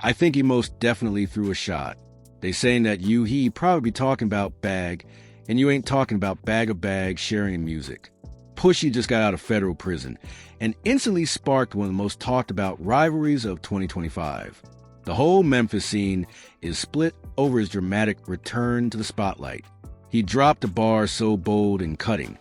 I think he most definitely threw a shot. They saying that he probably be talking about bag, and you ain't talking about bag of bags sharing in music. Pushy just got out of federal prison and instantly sparked one of the most talked about rivalries of 2025. The whole Memphis scene is split over his dramatic return to the spotlight. He dropped a bar so bold and cutting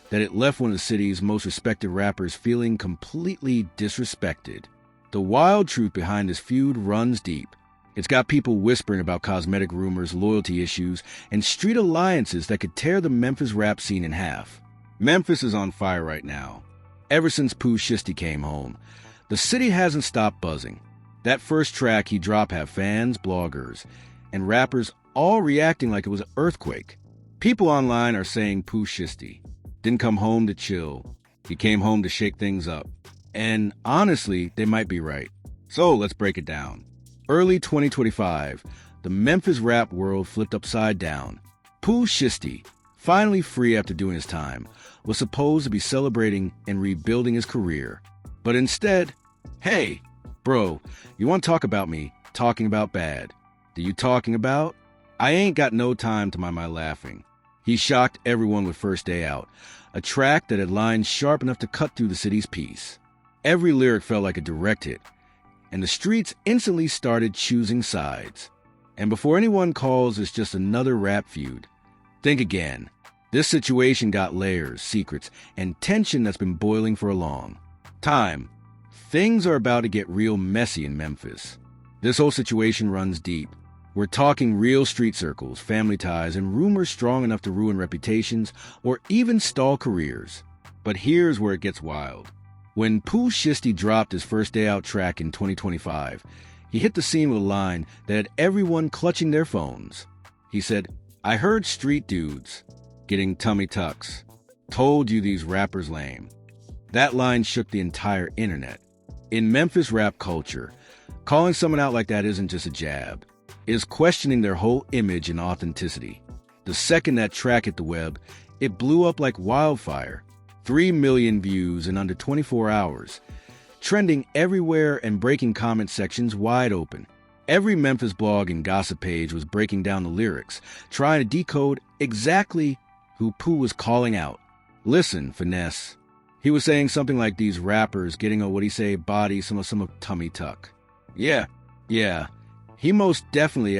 that it left one of the city's most respected rappers feeling completely disrespected. The wild truth behind this feud runs deep. It's got people whispering about cosmetic rumors, loyalty issues, and street alliances that could tear the Memphis rap scene in half. Memphis is on fire right now. Ever since Pooh Shiesty came home, the city hasn't stopped buzzing. That first track he dropped had fans, bloggers, and rappers all reacting like it was an earthquake. People online are saying Pooh Shiesty didn't come home to chill. He came home to shake things up. And honestly, they might be right. So let's break it down. Early 2025, the Memphis rap world flipped upside down. Pooh Shiesty, finally free after doing his time, was supposed to be celebrating and rebuilding his career. But instead, hey, bro, you want to talk about me talking about bad? Do you talking about? I ain't got no time to mind my laughing. He shocked everyone with First Day Out, a track that had lines sharp enough to cut through the city's peace. Every lyric felt like a direct hit, and the streets instantly started choosing sides. And before anyone calls this just another rap feud, think again. This situation got layers, secrets, and tension that's been boiling for a long time. Things are about to get real messy in Memphis. This whole situation runs deep. We're talking real street circles, family ties, and rumors strong enough to ruin reputations or even stall careers. But here's where it gets wild. When Pooh Shiesty dropped his First Day Out track in 2025, he hit the scene with a line that had everyone clutching their phones. He said, "I heard street dudes getting tummy tucks. Told you these rappers lame." That line shook the entire internet. In Memphis rap culture, calling someone out like that isn't just a jab. It's questioning their whole image and authenticity. The second that track hit the web, it blew up like wildfire. 3 million views in under 24 hours. Trending everywhere and breaking comment sections wide open. Every Memphis blog and gossip page was breaking down the lyrics, trying to decode exactly who Pooh was calling out. Listen, Finesse. He was saying something like these rappers getting a body, some tummy tuck. Yeah. I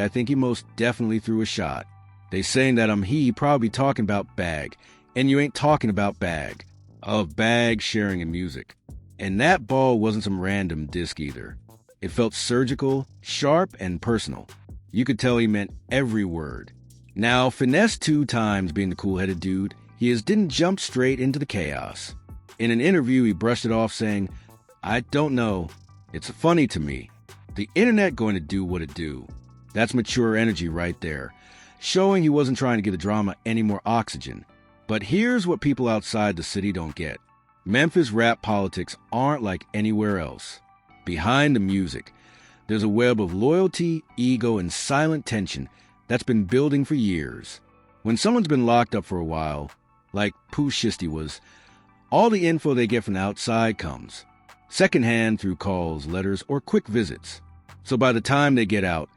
think he most definitely threw a shot. They saying that he probably talking about bag, and you ain't talking about bag. Of bag sharing in music. And that ball wasn't some random disc either. It felt surgical, sharp, and personal. You could tell he meant every word. Now, Finesse2Tymes being the cool-headed dude, he didn't jump straight into the chaos. In an interview, he brushed it off saying, "I don't know. It's funny to me. The internet going to do what it do." That's mature energy right there, showing he wasn't trying to give the drama any more oxygen. But here's what people outside the city don't get. Memphis rap politics aren't like anywhere else. Behind the music, there's a web of loyalty, ego, and silent tension that's been building for years. When someone's been locked up for a while, like Pooh Shiesty was, all the info they get from the outside comes. Secondhand through calls, letters, or quick visits. So by the time they get out,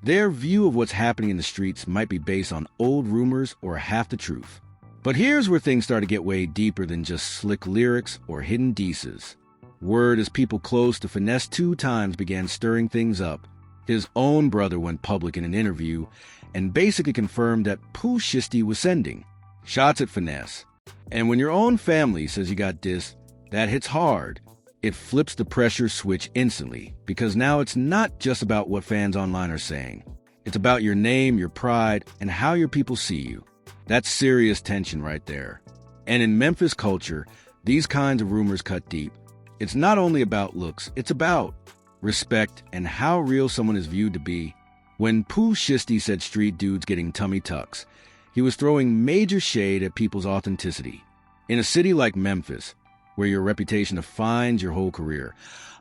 their view of what's happening in the streets might be based on old rumors or half the truth. But here's where things start to get way deeper than just slick lyrics or hidden dices. Word as people close to Finesse2Tymes began stirring things up. His own brother went public in an interview and basically confirmed that Pooh Shiesty was sending shots at Finesse. And when your own family says you got dissed, that hits hard. It flips the pressure switch instantly, because now it's not just about what fans online are saying. It's about your name, your pride, and how your people see you. That's serious tension right there. And in Memphis culture, these kinds of rumors cut deep. It's not only about looks, it's about respect and how real someone is viewed to be. When Pooh Shiesty said street dudes getting tummy tucks, he was throwing major shade at people's authenticity. In a city like Memphis, where your reputation defines your whole career,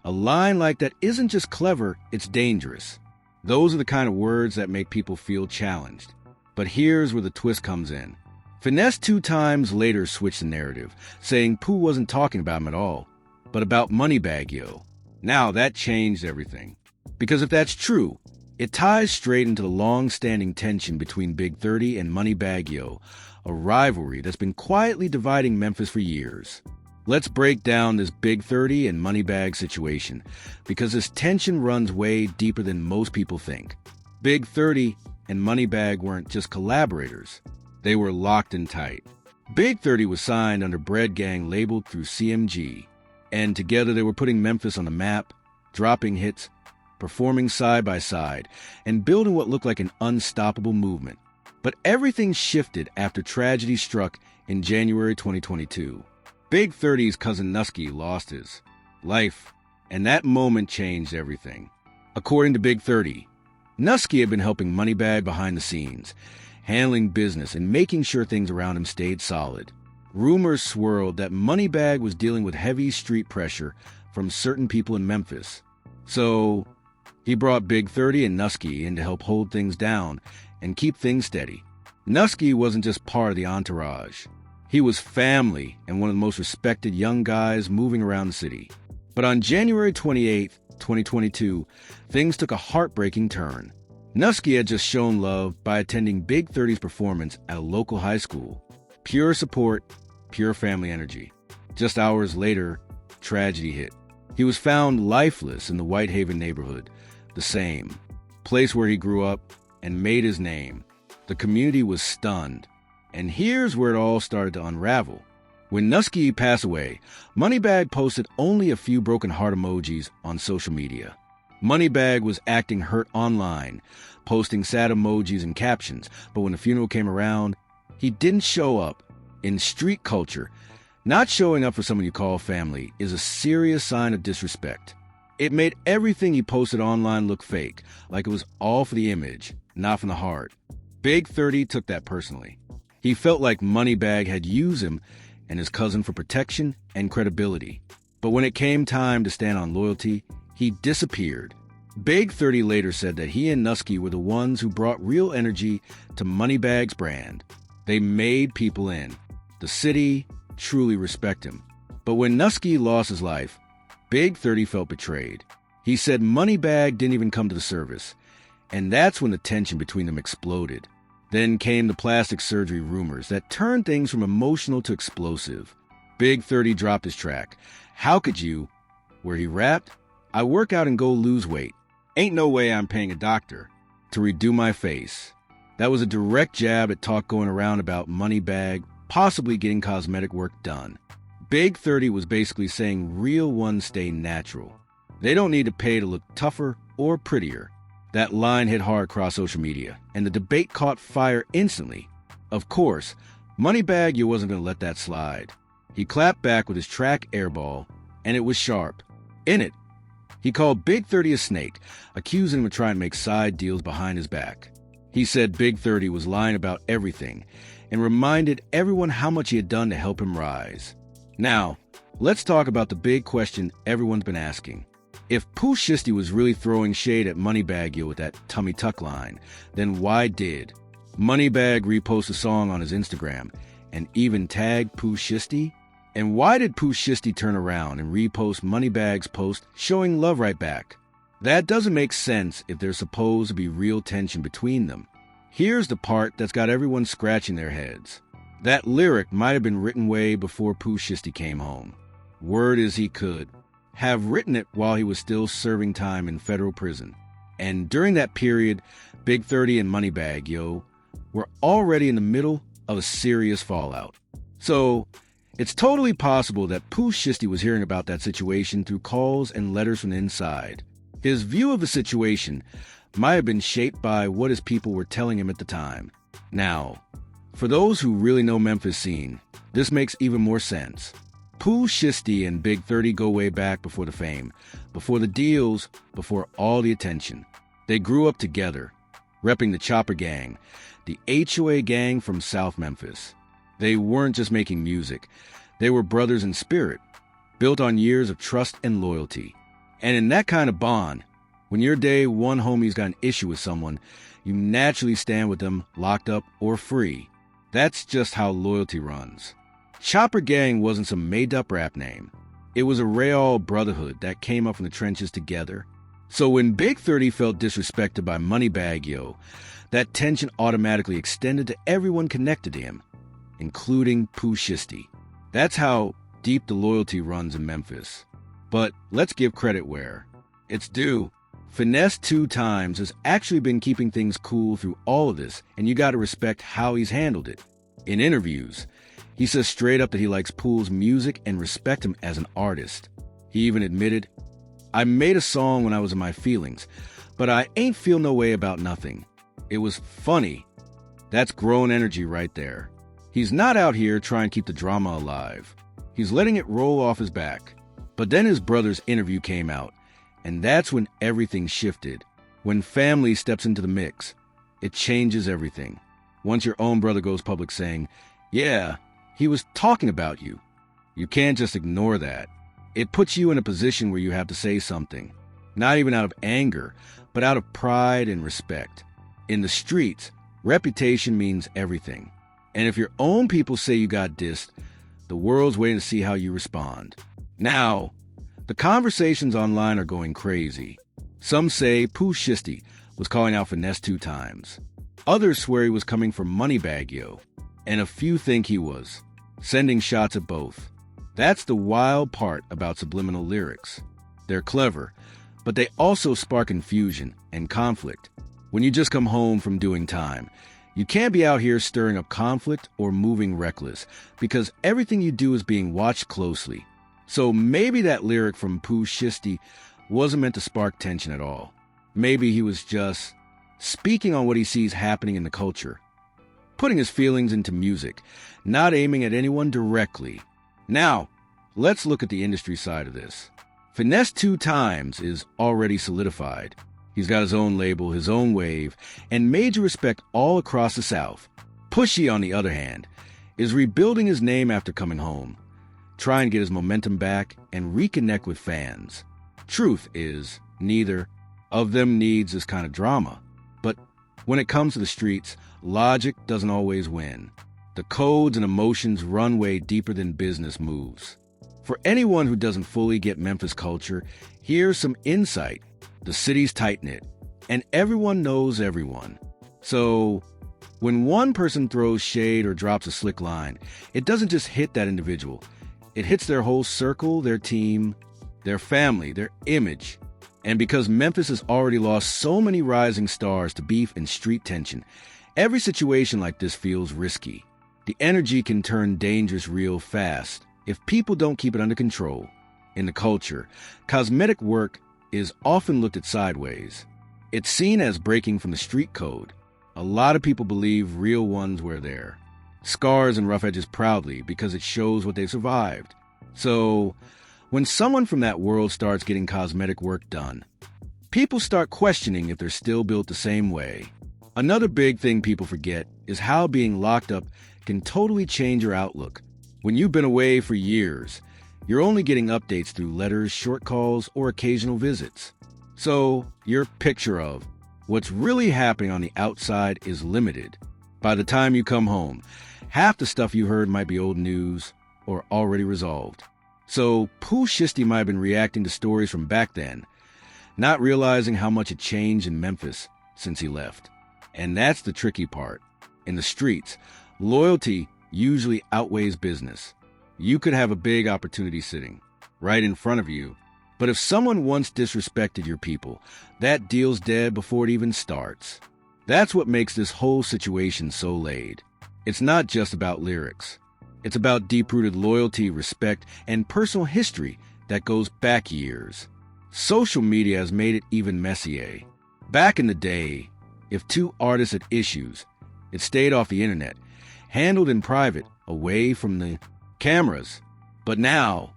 a line like that isn't just clever, it's dangerous. Those are the kind of words that make people feel challenged. But here's where the twist comes in. Finesse2Tymes later switched the narrative, saying Pooh wasn't talking about him at all, but about Moneybagg Yo. Now that changed everything. Because if that's true, it ties straight into the long-standing tension between Big 30 and Moneybagg Yo, a rivalry that's been quietly dividing Memphis for years. Let's break down this Big 30 and Moneybagg situation, because this tension runs way deeper than most people think. Big 30 and Moneybagg weren't just collaborators. They were locked in tight. Big 30 was signed under Bread Gang labeled through CMG, and together they were putting Memphis on the map, dropping hits, performing side by side, and building what looked like an unstoppable movement. But everything shifted after tragedy struck in January 2022. Big 30's cousin Nusky lost his life, and that moment changed everything. According to Big 30, Nusky had been helping Moneybagg behind the scenes, handling business and making sure things around him stayed solid. Rumors swirled that Moneybagg was dealing with heavy street pressure from certain people in Memphis. So he brought Big 30 and Nusky in to help hold things down and keep things steady. Nusky wasn't just part of the entourage. He was family and one of the most respected young guys moving around the city. But on January 28, 2022, things took a heartbreaking turn. Nusky had just shown love by attending Big 30's performance at a local high school. Pure support, pure family energy. Just hours later, tragedy hit. He was found lifeless in the Whitehaven neighborhood, the same place where he grew up and made his name. The community was stunned. And here's where it all started to unravel. When Nusky passed away, Moneybagg posted only a few broken heart emojis on social media. Moneybagg was acting hurt online, posting sad emojis and captions, but when the funeral came around, he didn't show up. In street culture, not showing up for someone you call family is a serious sign of disrespect. It made everything he posted online look fake, like it was all for the image, not from the heart. Big 30 took that personally. He felt like Moneybagg had used him and his cousin for protection and credibility. But when it came time to stand on loyalty, he disappeared. Big 30 later said that he and Nusky were the ones who brought real energy to Moneybagg's brand. They made people in. The city truly respect him. But when Nusky lost his life, Big 30 felt betrayed. He said Moneybagg didn't even come to the service. And that's when the tension between them exploded. Then came the plastic surgery rumors that turned things from emotional to explosive. Big 30 dropped his track, How Could You?, where he rapped, I work out and go lose weight. Ain't no way I'm paying a doctor to redo my face. That was a direct jab at talk going around about Moneybagg possibly getting cosmetic work done. Big 30 was basically saying real ones stay natural. They don't need to pay to look tougher or prettier. That line hit hard across social media, and the debate caught fire instantly. Of course, Moneybagg Yo wasn't going to let that slide. He clapped back with his track Airball, and it was sharp. In it, he called Big 30 a snake, accusing him of trying to make side deals behind his back. He said Big 30 was lying about everything, and reminded everyone how much he had done to help him rise. Now, let's talk about the big question everyone's been asking. If Pooh Shiesty was really throwing shade at Moneybagg Yo with that tummy tuck line, then why did Moneybagg repost a song on his Instagram and even tag Pooh Shiesty? And why did Pooh Shiesty turn around and repost Moneybagg's post showing love right back? That doesn't make sense if there's supposed to be real tension between them. Here's the part that's got everyone scratching their heads. That lyric might have been written way before Pooh Shiesty came home. Word is he could have written it while he was still serving time in federal prison. And during that period, Big 30 and Moneybagg Yo were already in the middle of a serious fallout. So, it's totally possible that Pooh Shiesty was hearing about that situation through calls and letters from the inside. His view of the situation might have been shaped by what his people were telling him at the time. Now, for those who really know Memphis scene, this makes even more sense. Pooh Shiesty and Big 30 go way back before the fame, before the deals, before all the attention. They grew up together, repping the Chopper Gang, the HOA gang from South Memphis. They weren't just making music. They were brothers in spirit, built on years of trust and loyalty. And in that kind of bond, when your day one homie's got an issue with someone, you naturally stand with them, locked up or free. That's just how loyalty runs. Chopper Gang wasn't some made-up rap name. It was a real brotherhood that came up from the trenches together. So when Big 30 felt disrespected by Moneybagg Yo, that tension automatically extended to everyone connected to him, including Pooh Shiesty. That's how deep the loyalty runs in Memphis. But let's give credit where it's due. Finesse2Tymes has actually been keeping things cool through all of this, and you gotta respect how he's handled it. In interviews, he says straight up that he likes Pooh's music and respect him as an artist. He even admitted, "I made a song when I was in my feelings, but I ain't feel no way about nothing. It was funny." That's grown energy right there. He's not out here trying to keep the drama alive. He's letting it roll off his back. But then his brother's interview came out, and that's when everything shifted. When family steps into the mix, it changes everything. Once your own brother goes public saying, "Yeah, he was talking about you," you can't just ignore that. It puts you in a position where you have to say something, not even out of anger, but out of pride and respect. In the streets, reputation means everything. And if your own people say you got dissed, the world's waiting to see how you respond. Now, the conversations online are going crazy. Some say Pooh Shiesty was calling out Finesse2Tymes. Others swear he was coming for Moneybagg Yo. And a few think he was, sending shots at both. That's the wild part about subliminal lyrics. They're clever, but they also spark confusion and conflict. When you just come home from doing time, you can't be out here stirring up conflict or moving reckless, because everything you do is being watched closely. So maybe that lyric from Pooh Shiesty wasn't meant to spark tension at all. Maybe he was just speaking on what he sees happening in the culture, putting his feelings into music, not aiming at anyone directly. Now, let's look at the industry side of this. Finesse2Tymes is already solidified. He's got his own label, his own wave, and major respect all across the South. Pushy, on the other hand, is rebuilding his name after coming home, trying to get his momentum back and reconnect with fans. Truth is, neither of them needs this kind of drama. But when it comes to the streets, logic doesn't always win. The codes and emotions run way deeper than business moves. For anyone who doesn't fully get Memphis culture, here's some insight. The city's tight-knit, and everyone knows everyone. So, when one person throws shade or drops a slick line, it doesn't just hit that individual. It hits their whole circle, their team, their family, their image. And because Memphis has already lost so many rising stars to beef and street tension, every situation like this feels risky. The energy can turn dangerous real fast if people don't keep it under control. In the culture, cosmetic work is often looked at sideways. It's seen as breaking from the street code. A lot of people believe real ones wear their scars and rough edges proudly because it shows what they've survived. So, when someone from that world starts getting cosmetic work done, people start questioning if they're still built the same way. Another big thing people forget is how being locked up can totally change your outlook. When you've been away for years, you're only getting updates through letters, short calls, or occasional visits. So, your picture of what's really happening on the outside is limited. By the time you come home, half the stuff you heard might be old news or already resolved. So, Pooh Shiesty might have been reacting to stories from back then, not realizing how much had changed in Memphis since he left. And that's the tricky part. In the streets, loyalty usually outweighs business. You could have a big opportunity sitting right in front of you, but if someone once disrespected your people, that deal's dead before it even starts. That's what makes this whole situation so laid. It's not just about lyrics. It's about deep-rooted loyalty, respect, and personal history that goes back years. Social media has made it even messier. Back in the day, if two artists had issues, it stayed off the internet, handled in private, away from the cameras. But now,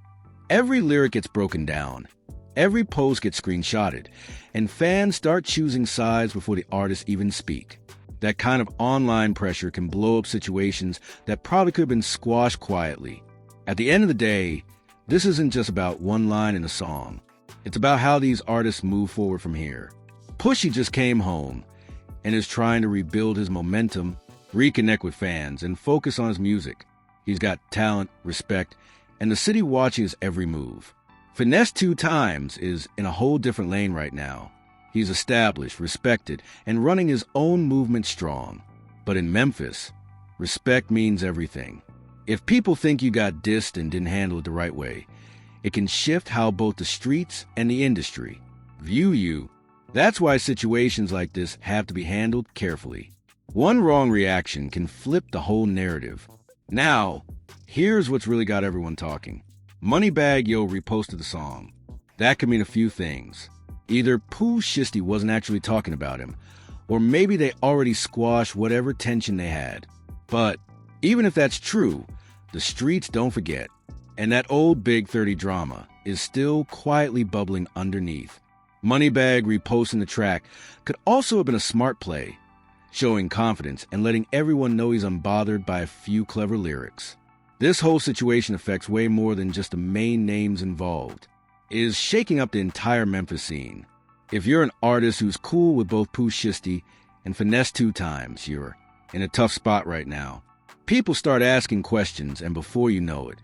every lyric gets broken down, every post gets screenshotted, and fans start choosing sides before the artists even speak. That kind of online pressure can blow up situations that probably could have been squashed quietly. At the end of the day, this isn't just about one line in a song. It's about how these artists move forward from here. Pushy just came home and is trying to rebuild his momentum, reconnect with fans, and focus on his music. He's got talent, respect, and the city watching his every move. Finesse2Tymes is in a whole different lane right now. He's established, respected, and running his own movement strong. But in Memphis, respect means everything. If people think you got dissed and didn't handle it the right way, it can shift how both the streets and the industry view you. That's why situations like this have to be handled carefully. One wrong reaction can flip the whole narrative. Now, here's what's really got everyone talking. Moneybagg Yo reposted the song. That could mean a few things. Either Pooh Shiesty wasn't actually talking about him, or maybe they already squashed whatever tension they had. But even if that's true, the streets don't forget, and that old Big 30 drama is still quietly bubbling underneath. Moneybagg reposting the track could also have been a smart play, showing confidence and letting everyone know he's unbothered by a few clever lyrics. This whole situation affects way more than just the main names involved. It is shaking up the entire Memphis scene. If you're an artist who's cool with both Pooh Shiesty and Finesse2Tymes, you're in a tough spot right now. People start asking questions, and before you know it,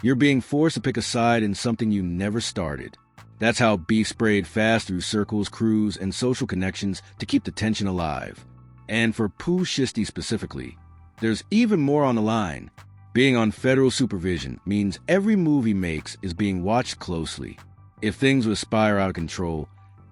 you're being forced to pick a side in something you never started. That's how beef sprayed fast through circles, crews, and social connections to keep the tension alive. And for Pooh Shiesty specifically, there's even more on the line. Being on federal supervision means every move he makes is being watched closely. If things would spiral out of control,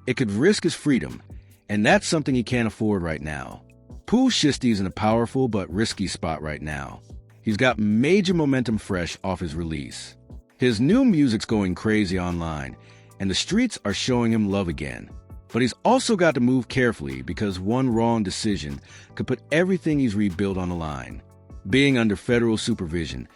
it could risk his freedom, and that's something he can't afford right now. Pooh Shiesty's in a powerful but risky spot right now. He's got major momentum fresh off his release. His new music's going crazy online, and the streets are showing him love again. But he's also got to move carefully because one wrong decision could put everything he's rebuilt on the line. Being under federal supervision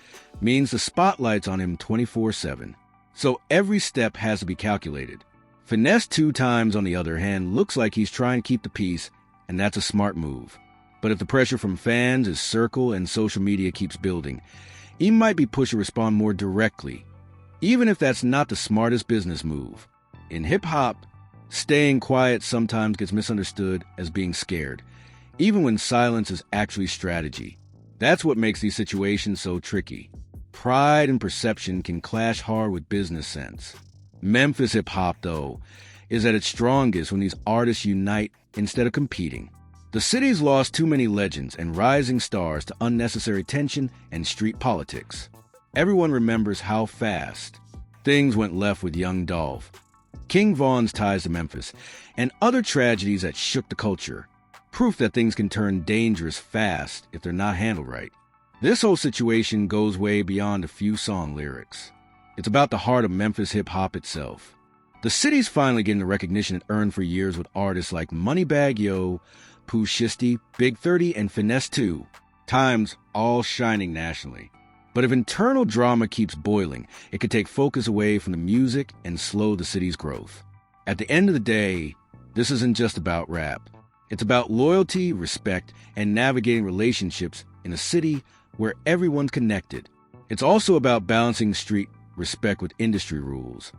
means the spotlight's on him 24/7, so every step has to be calculated. Finesse2Tymes, on the other hand, looks like he's trying to keep the peace, and that's a smart move. But if the pressure from fans, his circle, and social media keeps building, he might be pushed to respond more directly, even if that's not the smartest business move. In hip-hop, staying quiet sometimes gets misunderstood as being scared, even when silence is actually strategy. That's what makes these situations so tricky. Pride and perception can clash hard with business sense. Memphis hip-hop, though, is at its strongest when these artists unite instead of competing. The city's lost too many legends and rising stars to unnecessary tension and street politics. Everyone remembers how fast things went left with Young Dolph, King Von's ties to Memphis, and other tragedies that shook the culture. Proof that things can turn dangerous fast if they're not handled right. This whole situation goes way beyond a few song lyrics. It's about the heart of Memphis hip-hop itself. The city's finally getting the recognition it earned for years with artists like Moneybagg Yo, Pooh Shiesty, Big 30, and Finesse2Tymes all shining nationally. But if internal drama keeps boiling, it could take focus away from the music and slow the city's growth. At the end of the day, this isn't just about rap. It's about loyalty, respect, and navigating relationships in a city where everyone's connected. It's also about balancing street respect with industry rules,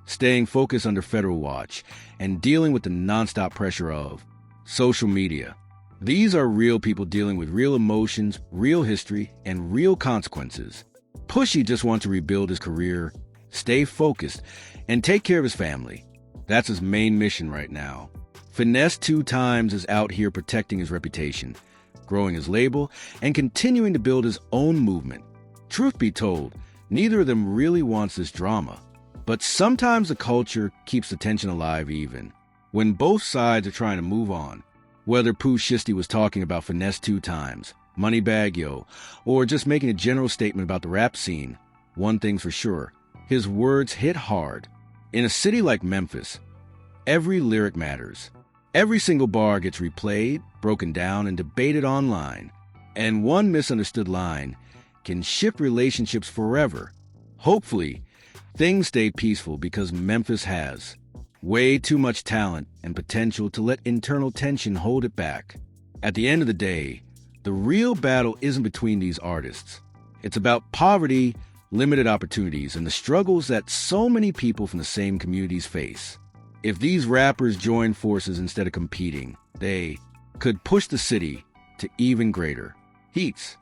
staying focused under federal watch, and dealing with the nonstop pressure of social media. These are real people dealing with real emotions, real history, and real consequences. Pushy just wants to rebuild his career, stay focused, and take care of his family. That's his main mission right now. Finesse2Tymes is out here protecting his reputation, growing his label, and continuing to build his own movement. Truth be told, neither of them really wants this drama. But sometimes the culture keeps the tension alive even when both sides are trying to move on. Whether Pooh Shiesty was talking about Finesse2Tymes, Moneybagg Yo, or just making a general statement about the rap scene, one thing's for sure, his words hit hard. In a city like Memphis, every lyric matters. Every single bar gets replayed, broken down, and debated online. And one misunderstood line can shift relationships forever. Hopefully, things stay peaceful because Memphis has way too much talent and potential to let internal tension hold it back. At the end of the day, the real battle isn't between these artists. It's about poverty, limited opportunities, and the struggles that so many people from the same communities face. If these rappers join forces instead of competing, they could push the city to even greater heights.